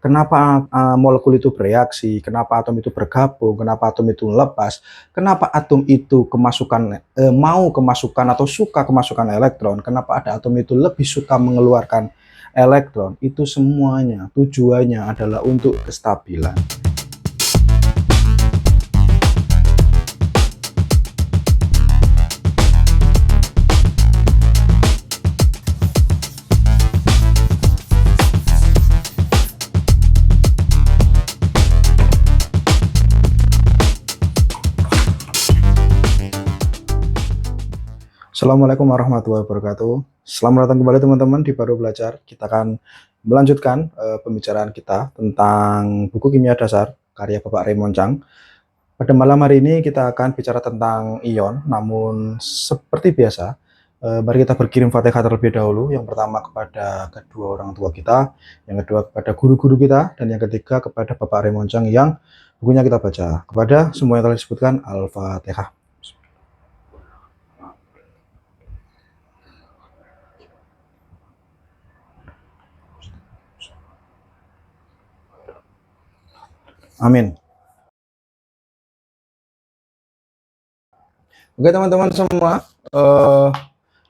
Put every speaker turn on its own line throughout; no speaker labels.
kenapa molekul itu bereaksi, kenapa atom itu bergabung, kenapa atom itu lepas, kenapa atom itu mau kemasukan atau suka kemasukan elektron, kenapa ada atom itu lebih suka mengeluarkan elektron. Itu semuanya tujuannya adalah untuk kestabilan. Assalamualaikum warahmatullahi wabarakatuh. Selamat datang kembali teman-teman di Baru Belajar. Kita akan melanjutkan pembicaraan kita tentang buku kimia dasar karya Bapak Raymond Chang. Pada malam hari ini kita akan bicara tentang ion, namun seperti biasa, mari kita berkirim Fatihah terlebih dahulu. Yang pertama kepada kedua orang tua kita, yang kedua kepada guru-guru kita, dan yang ketiga kepada Bapak Raymond Chang yang bukunya kita baca. Kepada semua yang telah disebutkan, Al-Fatihah. Amin. Oke teman-teman semua,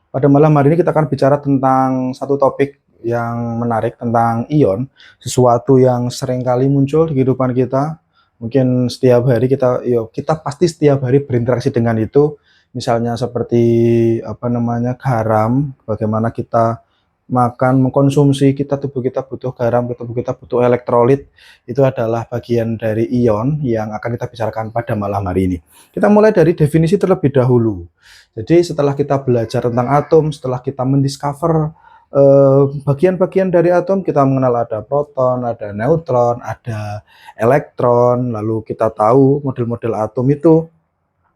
pada malam hari ini kita akan bicara tentang satu topik yang menarik tentang ion, sesuatu yang seringkali muncul di kehidupan kita. Mungkin setiap hari kita pasti setiap hari berinteraksi dengan itu. Misalnya seperti garam, bagaimana kita makan, mengkonsumsi, tubuh kita butuh garam, tubuh kita butuh elektrolit. Itu adalah bagian dari ion yang akan kita bicarakan pada malam hari ini. Kita mulai dari definisi terlebih dahulu. Jadi setelah kita belajar tentang atom, setelah kita mendiscover bagian-bagian dari atom, kita mengenal ada proton, ada neutron, ada elektron, lalu kita tahu model-model atom itu.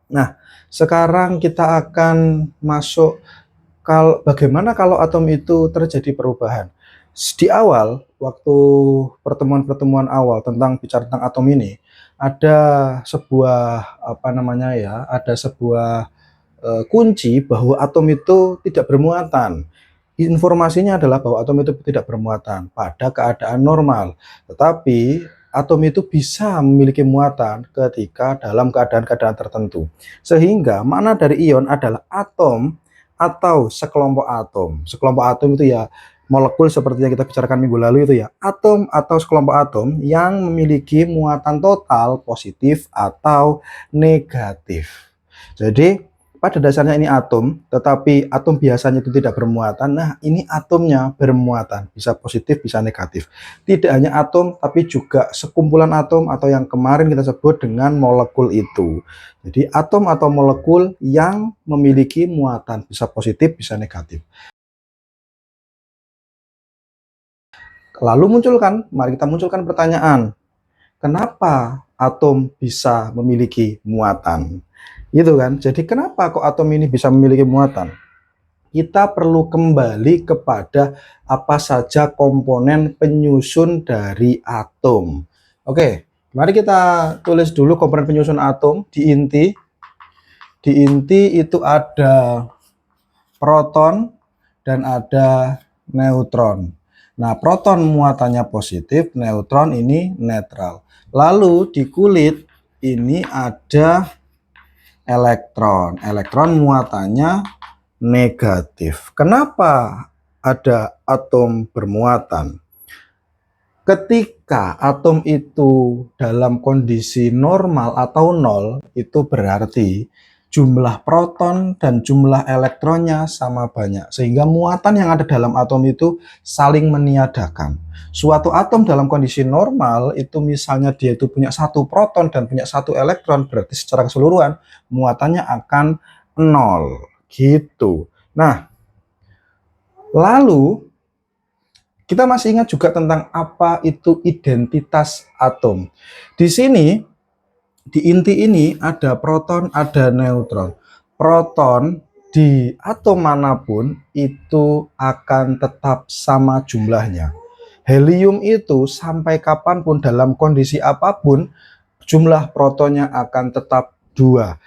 Nah, sekarang kita akan masuk bagaimana kalau atom itu terjadi perubahan. Di awal, waktu pertemuan-pertemuan awal tentang bicara tentang atom ini, ada sebuah kunci bahwa atom itu tidak bermuatan. Informasinya adalah bahwa atom itu tidak bermuatan pada keadaan normal. Tetapi atom itu bisa memiliki muatan ketika dalam keadaan-keadaan tertentu. Sehingga makna dari ion adalah atom atau sekelompok atom. Sekelompok atom itu ya molekul seperti yang kita bicarakan minggu lalu itu ya, atom atau sekelompok atom yang memiliki muatan total positif atau negatif. Jadi pada dasarnya ini atom, tetapi atom biasanya itu tidak bermuatan. Nah, ini atomnya bermuatan, bisa positif, bisa negatif. Tidak hanya atom, tapi juga sekumpulan atom atau yang kemarin kita sebut dengan molekul itu. Jadi atom atau molekul yang memiliki muatan, bisa positif, bisa negatif. Lalu mari kita munculkan pertanyaan, kenapa atom bisa memiliki muatan? Gitu kan? Jadi kenapa kok atom ini bisa memiliki muatan? Kita perlu kembali kepada apa saja komponen penyusun dari atom. Oke, mari kita tulis dulu komponen penyusun atom di inti. Di inti itu ada proton dan ada neutron. Nah, proton muatannya positif, neutron ini netral. Lalu di kulit ini ada elektron. Elektron muatannya negatif. Kenapa ada atom bermuatan? Ketika atom itu dalam kondisi normal atau nol, itu berarti jumlah proton dan jumlah elektronnya sama banyak. Sehingga muatan yang ada dalam atom itu saling meniadakan. Suatu atom dalam kondisi normal itu misalnya dia itu punya satu proton dan punya satu elektron, berarti secara keseluruhan muatannya akan nol gitu. Nah, lalu kita masih ingat juga tentang apa itu identitas atom. Di sini di inti ini ada proton, ada neutron. Proton di atom manapun itu akan tetap sama jumlahnya. Helium itu sampai kapanpun dalam kondisi apapun jumlah protonnya akan tetap 2.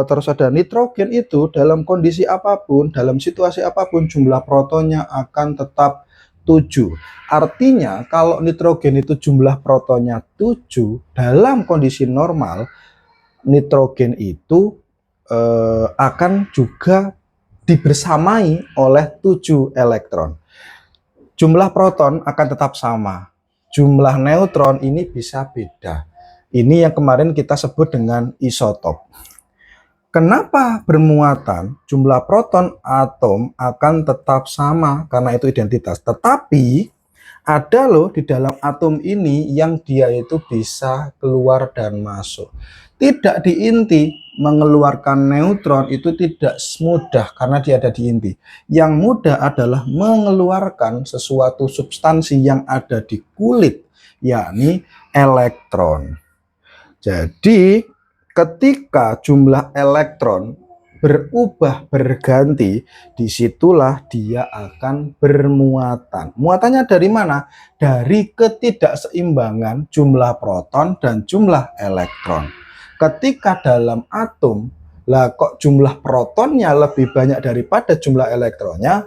Terus ada nitrogen itu dalam kondisi apapun, dalam situasi apapun jumlah protonnya akan tetap 7. Artinya kalau nitrogen itu jumlah protonnya 7, dalam kondisi normal nitrogen itu akan juga dibersamai oleh 7 elektron. Jumlah proton akan tetap sama. Jumlah neutron ini bisa beda. Ini yang kemarin kita sebut dengan isotop. Kenapa bermuatan? Jumlah proton atom akan tetap sama karena itu identitas. Tetapi ada loh di dalam atom ini yang dia itu bisa keluar dan masuk. Tidak di inti, mengeluarkan neutron itu tidak mudah karena dia ada di inti. Yang mudah adalah mengeluarkan sesuatu substansi yang ada di kulit, yakni elektron. Jadi ketika jumlah elektron berubah berganti, disitulah dia akan bermuatan. Muatannya dari mana? Dari ketidakseimbangan jumlah proton dan jumlah elektron. Ketika dalam atom, lah kok jumlah protonnya lebih banyak daripada jumlah elektronnya,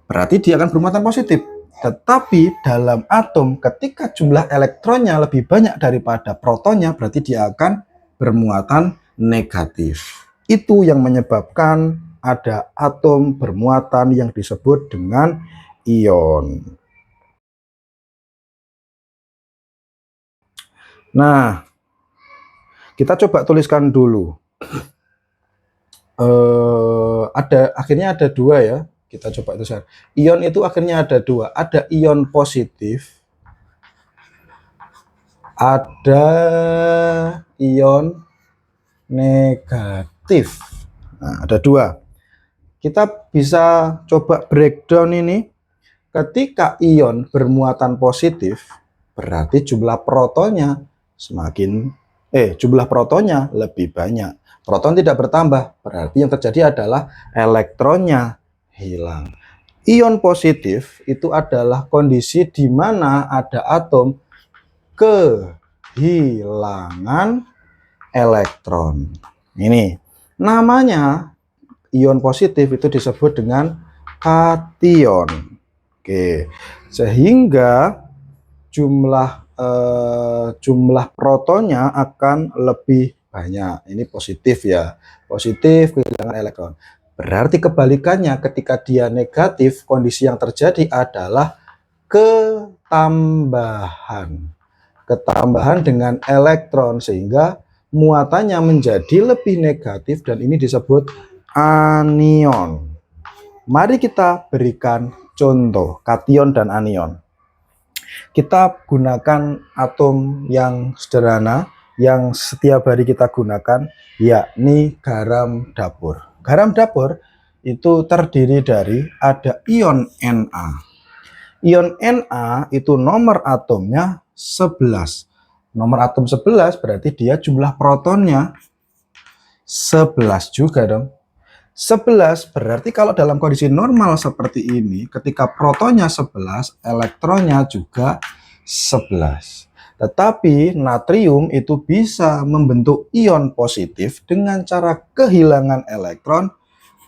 berarti dia akan bermuatan positif. Tetapi dalam atom, ketika jumlah elektronnya lebih banyak daripada protonnya, berarti dia akan bermuatan negatif. Itu yang menyebabkan ada atom bermuatan yang disebut dengan ion. Nah, kita coba tuliskan dulu. Akhirnya ada 2 ya. Kita coba tuliskan. Ion itu akhirnya ada 2. Ada ion positif, ada ion negatif. Nah, ada 2. Kita bisa coba breakdown ini. Ketika ion bermuatan positif, berarti jumlah protonnya jumlah protonnya lebih banyak. Proton tidak bertambah, berarti yang terjadi adalah elektronnya hilang. Ion positif itu adalah kondisi di mana ada atom kehilangan elektron. Ini namanya ion positif itu disebut dengan kation. Oke, sehingga jumlah protonnya akan lebih banyak. Ini positif ya, positif kehilangan elektron. Berarti kebalikannya, ketika dia negatif, kondisi yang terjadi adalah ketambahan dengan elektron, sehingga muatannya menjadi lebih negatif dan ini disebut anion. Mari kita berikan contoh kation dan anion. Kita gunakan atom yang sederhana yang setiap hari kita gunakan, yakni garam dapur. Garam dapur itu terdiri dari ada ion Na. Ion Na itu nomor atomnya 11. Nomor atom 11 berarti dia jumlah protonnya 11 juga dong. 11 berarti kalau dalam kondisi normal seperti ini, ketika protonnya 11, elektronnya juga 11. Tetapi natrium itu bisa membentuk ion positif dengan cara kehilangan elektron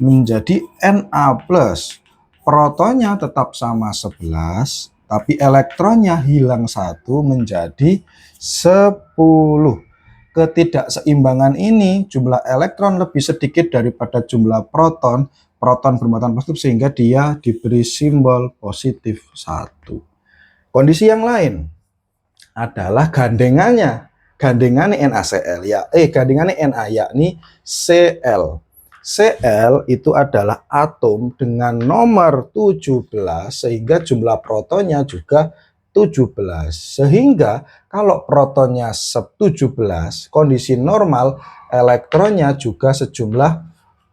menjadi Na+. Protonnya tetap sama 11, tapi elektronnya hilang 1 menjadi 10. Ketidakseimbangan ini, jumlah elektron lebih sedikit daripada jumlah proton, proton bermuatan positif sehingga dia diberi simbol positif 1. Kondisi yang lain adalah gandengannya. Gandengannya NaCl ya, gandengannya Na yakni Cl. Cl itu adalah atom dengan nomor 17 sehingga jumlah protonnya juga 17. Sehingga kalau protonnya 17, kondisi normal elektronnya juga sejumlah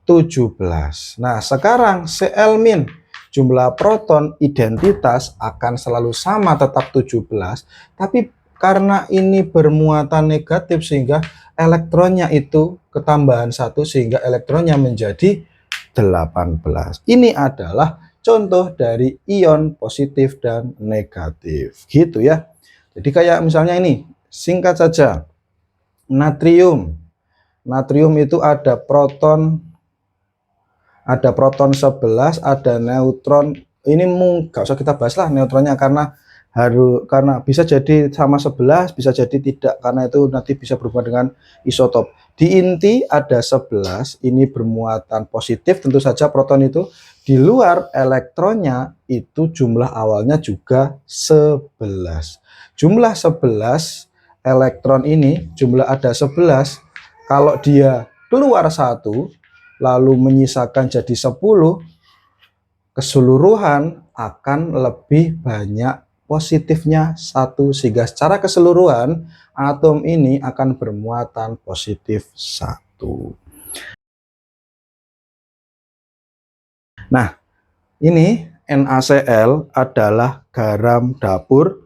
17. Nah, sekarang Cl-, jumlah proton identitas akan selalu sama, tetap 17, tapi karena ini bermuatan negatif sehingga elektronnya itu ketambahan 1 sehingga elektronnya menjadi 18. Ini adalah contoh dari ion positif dan negatif. Gitu ya. Jadi kayak misalnya ini, singkat saja. Natrium. Natrium itu ada proton 11, ada neutron ini nggak usah kita bahas lah neutronnya, karena bisa jadi sama 11, bisa jadi tidak, karena itu nanti bisa berhubungan dengan isotop. Di inti ada 11, ini bermuatan positif, tentu saja proton itu. Di luar elektronnya itu jumlah awalnya juga 11. Jumlah 11 elektron ini, jumlah ada 11, kalau dia keluar 1 lalu menyisakan jadi 10, keseluruhan akan lebih banyak positifnya 1, sehingga secara keseluruhan atom ini akan bermuatan positif 1. Nah, ini NaCl adalah garam dapur.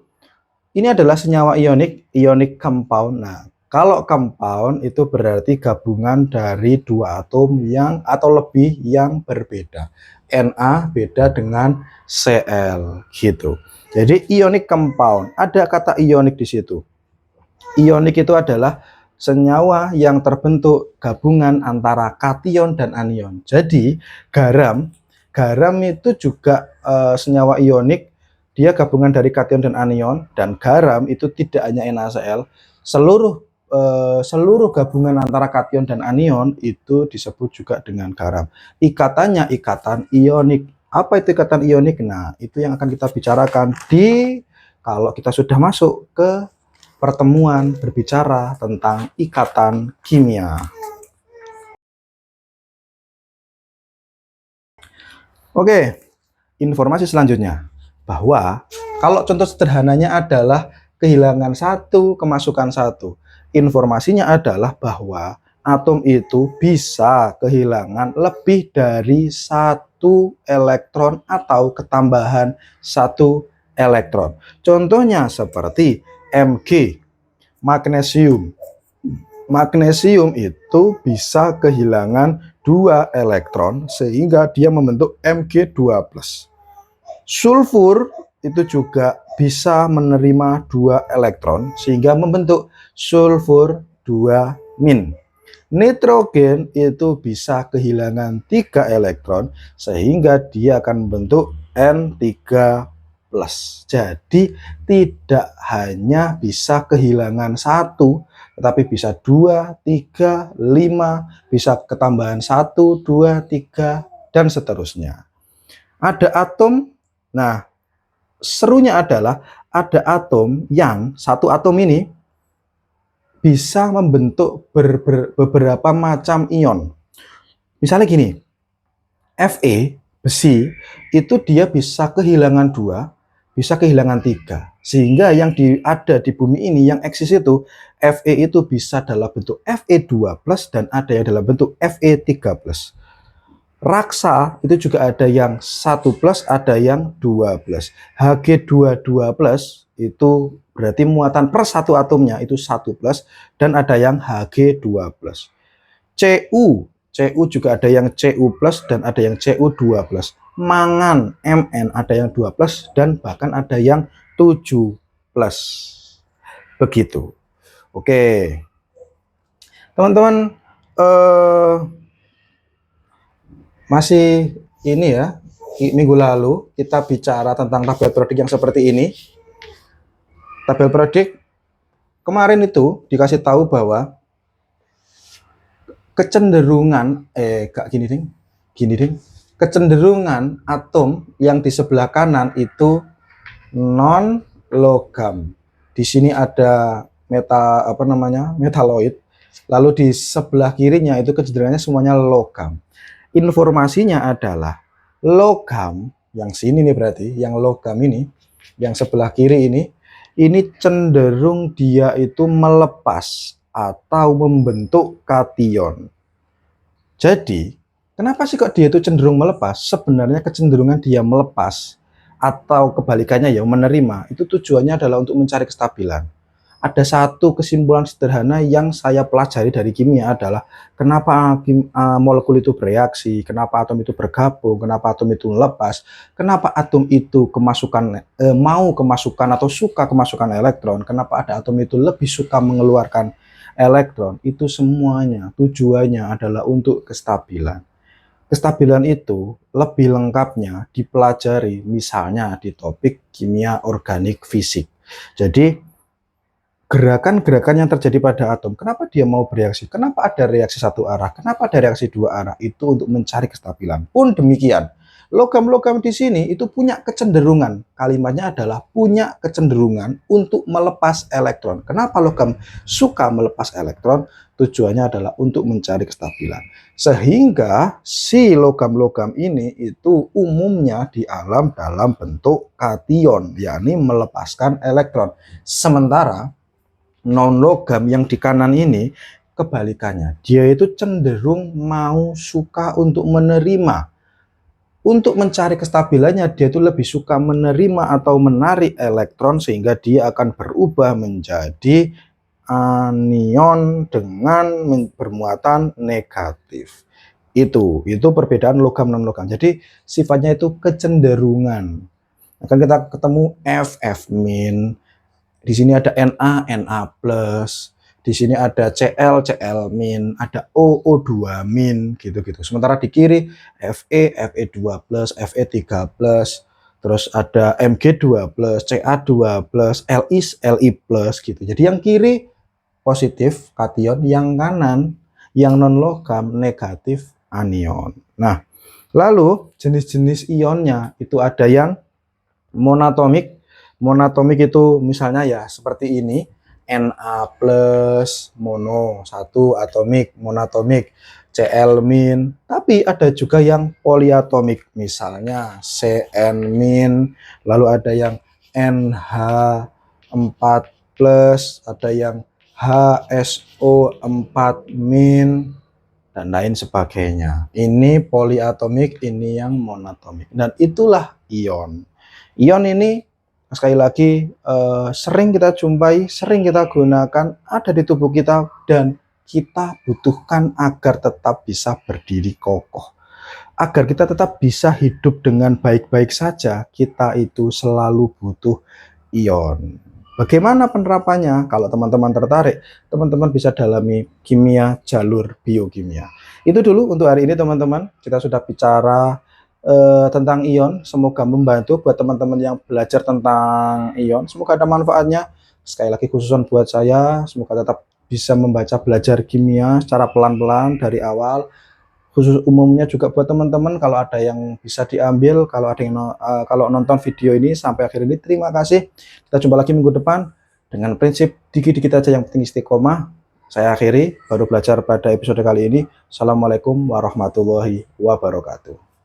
Ini adalah senyawa ionik, ionic compound. Nah, kalau compound itu berarti gabungan dari dua atom yang atau lebih yang berbeda. Na beda dengan Cl gitu. Jadi ionic compound, ada kata ionik di situ. Ionik itu adalah senyawa yang terbentuk gabungan antara kation dan anion. Jadi garam itu juga senyawa ionik. Dia gabungan dari kation dan anion, dan garam itu tidak hanya NaCl, seluruh gabungan antara kation dan anion itu disebut juga dengan garam. Ikatannya ikatan ionik. Apa itu ikatan ionik? Nah, itu yang akan kita bicarakan kalau kita sudah masuk ke pertemuan berbicara tentang ikatan kimia. Oke, informasi selanjutnya, bahwa kalau contoh sederhananya adalah kehilangan 1, kemasukan 1. Informasinya adalah bahwa atom itu bisa kehilangan lebih dari 1 elektron atau ketambahan 1 elektron. Contohnya seperti Mg, magnesium. Magnesium itu bisa kehilangan 2 elektron sehingga dia membentuk Mg2+. Sulfur itu juga bisa menerima 2 elektron sehingga membentuk sulfur 2-. Nitrogen itu bisa kehilangan 3 elektron sehingga dia akan membentuk N3+. Jadi tidak hanya bisa kehilangan 1, tetapi bisa 2, 3, 5, bisa ketambahan 1, 2, 3, dan seterusnya. Ada atom, nah serunya adalah ada atom yang satu atom ini bisa membentuk beberapa macam ion. Misalnya gini, Fe, besi, itu dia bisa kehilangan 2, bisa kehilangan 3. Sehingga yang ada di bumi ini yang eksis itu, Fe itu bisa dalam bentuk Fe2+, dan ada yang dalam bentuk Fe3+. Raksa itu juga ada yang 1+, ada yang 2+. Hg22+ itu berarti muatan per satu atomnya itu 1+, dan ada yang Hg2+. Cu juga ada yang Cu+, dan ada yang Cu2+. Mangan, Mn ada yang 2+, dan bahkan ada yang 7+. Begitu. Oke. Teman-teman, masih ini ya, minggu lalu kita bicara tentang tabel periodik yang seperti ini. Tabel periodik kemarin itu dikasih tahu bahwa kecenderungan kecenderungan atom yang di sebelah kanan itu non logam. Di sini ada metaloid, lalu di sebelah kirinya itu kecenderungannya semuanya logam. Informasinya adalah logam yang sini nih, berarti yang logam ini, yang sebelah kiri ini cenderung dia itu melepas atau membentuk kation. Jadi, kenapa sih kok dia itu cenderung melepas? Sebenarnya kecenderungan dia melepas atau kebalikannya ya menerima, itu tujuannya adalah untuk mencari kestabilan. Ada satu kesimpulan sederhana yang saya pelajari dari kimia adalah kenapa molekul itu bereaksi, kenapa atom itu bergabung, kenapa atom itu lepas, kenapa atom itu mau kemasukan atau suka kemasukan elektron, kenapa ada atom itu lebih suka mengeluarkan elektron. Itu semuanya tujuannya adalah untuk kestabilan. Kestabilan itu lebih lengkapnya dipelajari misalnya di topik kimia organik fisik. Jadi gerakan-gerakan yang terjadi pada atom, kenapa dia mau bereaksi? Kenapa ada reaksi satu arah? Kenapa ada reaksi dua arah? Itu untuk mencari kestabilan. Pun demikian, logam-logam di sini itu punya kecenderungan. Kalimatnya adalah punya kecenderungan untuk melepas elektron. Kenapa logam suka melepas elektron? Tujuannya adalah untuk mencari kestabilan. Sehingga si logam-logam ini itu umumnya di alam dalam bentuk kation, yakni melepaskan elektron. Sementara non logam yang di kanan ini kebalikannya, dia itu cenderung suka untuk menerima. Untuk mencari kestabilannya, dia itu lebih suka menerima atau menarik elektron sehingga dia akan berubah menjadi anion dengan bermuatan negatif. Itu perbedaan logam non logam. Jadi sifatnya itu kecenderungan. Akan kita ketemu F min. Di sini ada Na, Na+, di sini ada Cl, Cl-, ada O, O2-, gitu-gitu. Sementara di kiri Fe, Fe2+, Fe3+, terus ada Mg2+, Ca2+, Li, Li+, gitu. Jadi yang kiri positif kation, yang kanan yang non logam negatif anion. Nah, lalu jenis-jenis ionnya itu ada yang monatomik. Monatomik itu misalnya ya seperti ini, Na plus mono, satu atomik, monatomik, Cl min. Tapi ada juga yang poliatomik, misalnya Cn min, lalu ada yang NH4 plus, ada yang HSO4 min, dan lain sebagainya. Ini poliatomik, ini yang monatomik. Dan itulah ion. Ion ini sekali lagi sering kita jumpai, sering kita gunakan, ada di tubuh kita dan kita butuhkan agar tetap bisa berdiri kokoh. Agar kita tetap bisa hidup dengan baik-baik saja, kita itu selalu butuh ion. Bagaimana penerapannya? Kalau teman-teman tertarik, teman-teman bisa dalami kimia jalur biokimia. Itu dulu untuk hari ini teman-teman. Kita sudah bicara tentang ion. Semoga membantu buat teman-teman yang belajar tentang ion. Semoga ada manfaatnya. Sekali lagi khususan buat saya, semoga tetap bisa membaca belajar kimia secara pelan-pelan dari awal. Khusus umumnya juga buat teman-teman, kalau ada yang bisa diambil, kalau ada yang kalau nonton video ini sampai akhir ini, terima kasih. Kita jumpa lagi minggu depan dengan prinsip dikit-dikit aja yang penting istiqomah. Saya akhiri baru belajar pada episode kali ini. Assalamualaikum warahmatullahi wabarakatuh.